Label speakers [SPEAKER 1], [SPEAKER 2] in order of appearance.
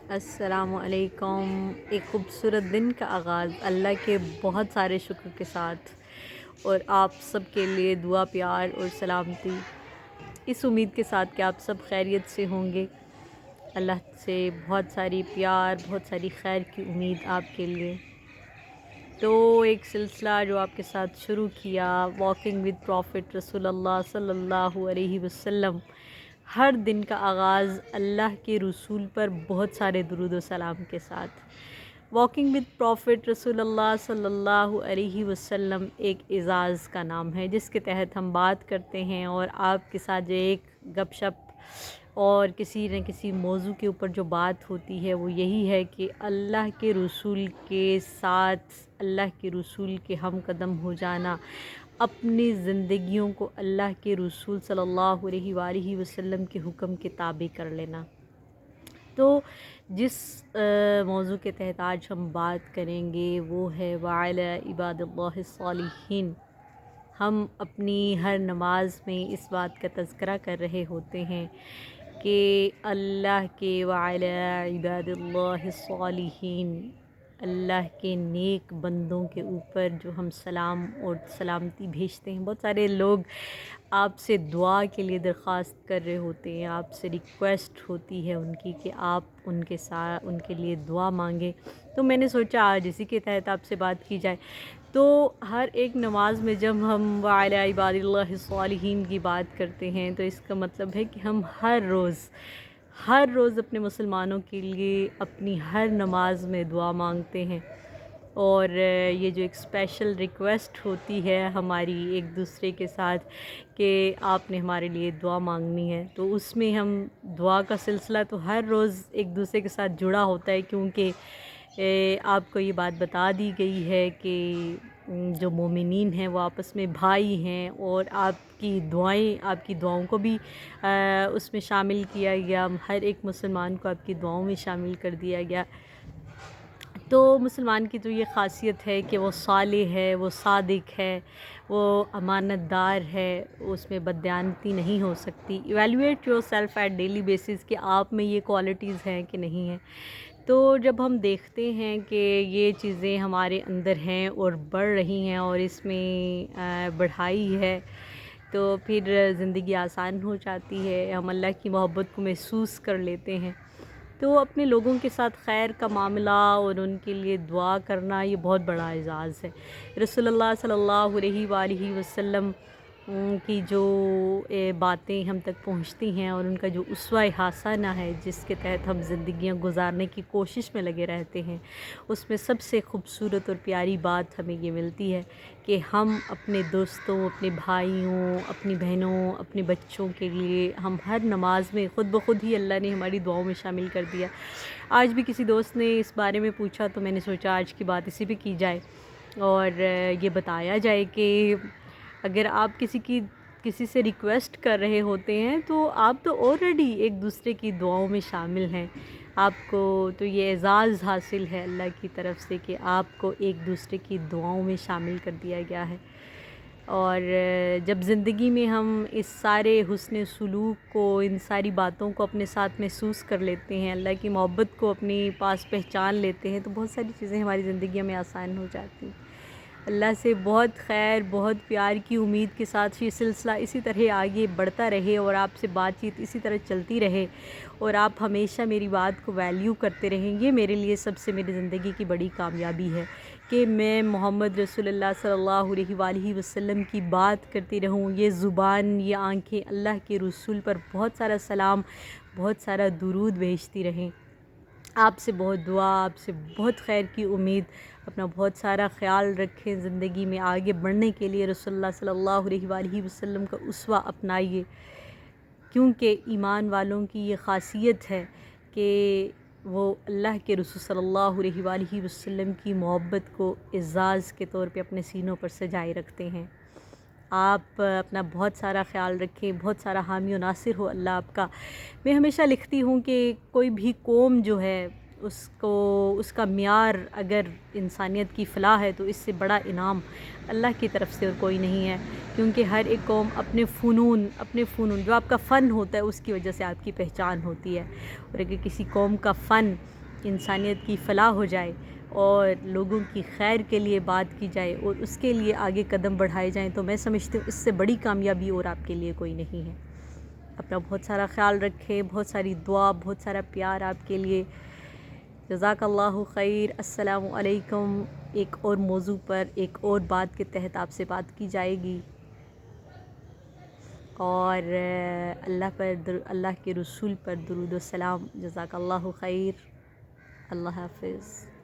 [SPEAKER 1] السلام علیکم۔ ایک خوبصورت دن کا آغاز اللہ کے بہت سارے شکر کے ساتھ، اور آپ سب کے لیے دعا، پیار اور سلامتی، اس امید کے ساتھ کہ آپ سب خیریت سے ہوں گے۔ اللہ سے بہت ساری پیار، بہت ساری خیر کی امید آپ کے لیے۔ تو ایک سلسلہ جو آپ کے ساتھ شروع کیا، واکنگ ود پروفٹ رسول اللہ صلی اللہ علیہ وسلم۔ ہر دن کا آغاز اللہ کے رسول پر بہت سارے درود و سلام کے ساتھ۔ واکنگ ود پروفٹ رسول اللہ صلی اللہ علیہ وسلم ایک اعزاز کا نام ہے جس کے تحت ہم بات کرتے ہیں، اور آپ کے ساتھ جو ایک گپ شپ اور کسی نہ کسی موضوع کے اوپر جو بات ہوتی ہے وہ یہی ہے کہ اللہ کے رسول کے ساتھ، اللہ کے رسول کے ہم قدم ہو جانا، اپنی زندگیوں کو اللہ کے رسول صلی اللہ علیہ وآلہ وسلم کے حکم کے تابع کر لینا۔ تو جس موضوع کے تحت آج ہم بات کریں گے وہ ہے وعلی عباد اللہ الصالحین۔ ہم اپنی ہر نماز میں اس بات کا تذکرہ کر رہے ہوتے ہیں کہ اللہ کے وعلی عباد اللہ الصالحین، اللہ کے نیک بندوں کے اوپر جو ہم سلام اور سلامتی بھیجتے ہیں۔ بہت سارے لوگ آپ سے دعا کے لیے درخواست کر رہے ہوتے ہیں، آپ سے ریکویسٹ ہوتی ہے ان کی کہ آپ ان کے ساتھ ان کے لیے دعا مانگیں۔ تو میں نے سوچا آج اسی کے تحت آپ سے بات کی جائے۔ تو ہر ایک نماز میں جب ہم وعلی عباد اللہ الصالحین کی بات کرتے ہیں تو اس کا مطلب ہے کہ ہم ہر روز اپنے مسلمانوں کے لیے اپنی ہر نماز میں دعا مانگتے ہیں، اور یہ جو ایک اسپیشل ریکویسٹ ہوتی ہے ہماری ایک دوسرے کے ساتھ کہ آپ نے ہمارے لیے دعا مانگنی ہے، تو اس میں ہم دعا کا سلسلہ تو ہر روز ایک دوسرے کے ساتھ جڑا ہوتا ہے، کیونکہ آپ کو یہ بات بتا دی گئی ہے کہ جو مومنین ہیں وہ آپس میں بھائی ہیں، اور آپ کی دعاؤں کو بھی اس میں شامل کیا گیا۔ ہر ایک مسلمان کو آپ کی دعاؤں میں شامل کر دیا گیا۔ تو مسلمان کی تو یہ خاصیت ہے کہ وہ صالح ہے، وہ صادق ہے، وہ امانت دار ہے، اس میں بددیانتی نہیں ہو سکتی۔ Evaluate yourself at daily basis کہ آپ میں یہ کوالٹیز ہیں کہ نہیں ہیں۔ تو جب ہم دیکھتے ہیں کہ یہ چیزیں ہمارے اندر ہیں اور بڑھ رہی ہیں اور اس میں بڑھائی ہے، تو پھر زندگی آسان ہو جاتی ہے، ہم اللہ کی محبت کو محسوس کر لیتے ہیں۔ تو اپنے لوگوں کے ساتھ خیر کا معاملہ اور ان کے لیے دعا کرنا یہ بہت بڑا اعزاز ہے۔ رسول اللہ صلی اللہ علیہ وآلہ وسلم کی جو باتیں ہم تک پہنچتی ہیں اور ان کا جو اسوہ حسنہ ہے جس کے تحت ہم زندگیاں گزارنے کی کوشش میں لگے رہتے ہیں، اس میں سب سے خوبصورت اور پیاری بات ہمیں یہ ملتی ہے کہ ہم اپنے دوستوں، اپنے بھائیوں، اپنی بہنوں، اپنے بچوں کے لیے ہم ہر نماز میں خود بخود ہی اللہ نے ہماری دعاؤں میں شامل کر دیا۔ آج بھی کسی دوست نے اس بارے میں پوچھا تو میں نے سوچا آج کی بات اسی پہ کی جائے، اور یہ بتایا جائے کہ اگر آپ کسی سے ریکویسٹ کر رہے ہوتے ہیں تو آپ تو آلریڈی ایک دوسرے کی دعاؤں میں شامل ہیں۔ آپ کو تو یہ اعزاز حاصل ہے اللہ کی طرف سے کہ آپ کو ایک دوسرے کی دعاؤں میں شامل کر دیا گیا ہے۔ اور جب زندگی میں ہم اس سارے حسن سلوک کو، ان ساری باتوں کو اپنے ساتھ محسوس کر لیتے ہیں، اللہ کی محبت کو اپنے پاس پہچان لیتے ہیں، تو بہت ساری چیزیں ہماری زندگیوں میں آسان ہو جاتی ہیں۔ اللہ سے بہت خیر، بہت پیار کی امید کے ساتھ یہ سلسلہ اسی طرح آگے بڑھتا رہے، اور آپ سے بات چیت اسی طرح چلتی رہے، اور آپ ہمیشہ میری بات کو ویلیو کرتے رہیں گے۔ میرے لیے سب سے میری زندگی کی بڑی کامیابی ہے کہ میں محمد رسول اللہ صلی اللہ علیہ وآلہ وسلم کی بات کرتی رہوں، یہ زبان، یہ آنکھیں اللہ کے رسول پر بہت سارا سلام، بہت سارا درود بھیجتی رہیں۔ آپ سے بہت دعا، آپ سے بہت خیر کی امید۔ اپنا بہت سارا خیال رکھیں، زندگی میں آگے بڑھنے کے لیے رسول اللہ صلی اللہ علیہ وآلہ وسلم کا اسوہ اپنائیے، کیونکہ ایمان والوں کی یہ خاصیت ہے کہ وہ اللہ کے رسول صلی اللہ علیہ وآلہ وسلم کی محبت کو اعزاز کے طور پہ اپنے سینوں پر سجائے رکھتے ہیں۔ آپ اپنا بہت سارا خیال رکھیں، بہت سارا حامی و ناصر ہو اللہ آپ کا۔ میں ہمیشہ لکھتی ہوں کہ کوئی بھی قوم جو ہے اس کا معیار اگر انسانیت کی فلاح ہے تو اس سے بڑا انعام اللہ کی طرف سے اور کوئی نہیں ہے، کیونکہ ہر ایک قوم اپنے فنون جو آپ کا فن ہوتا ہے اس کی وجہ سے آپ کی پہچان ہوتی ہے، اور اگر کسی قوم کا فن انسانیت کی فلاح ہو جائے اور لوگوں کی خیر کے لیے بات کی جائے اور اس کے لیے آگے قدم بڑھائے جائیں تو میں سمجھتی ہوں اس سے بڑی کامیابی اور آپ کے لیے کوئی نہیں ہے۔ اپنا بہت سارا خیال رکھیں، بہت ساری دعا، بہت سارا پیار آپ کے لیے۔ جزاک اللہ خیر۔ السلام علیکم۔ ایک اور موضوع پر ایک اور بات کے تحت آپ سے بات کی جائے گی، اور اللہ کے رسول پر درود و سلام۔ جزاک اللہ خیر۔ اللہ حافظ۔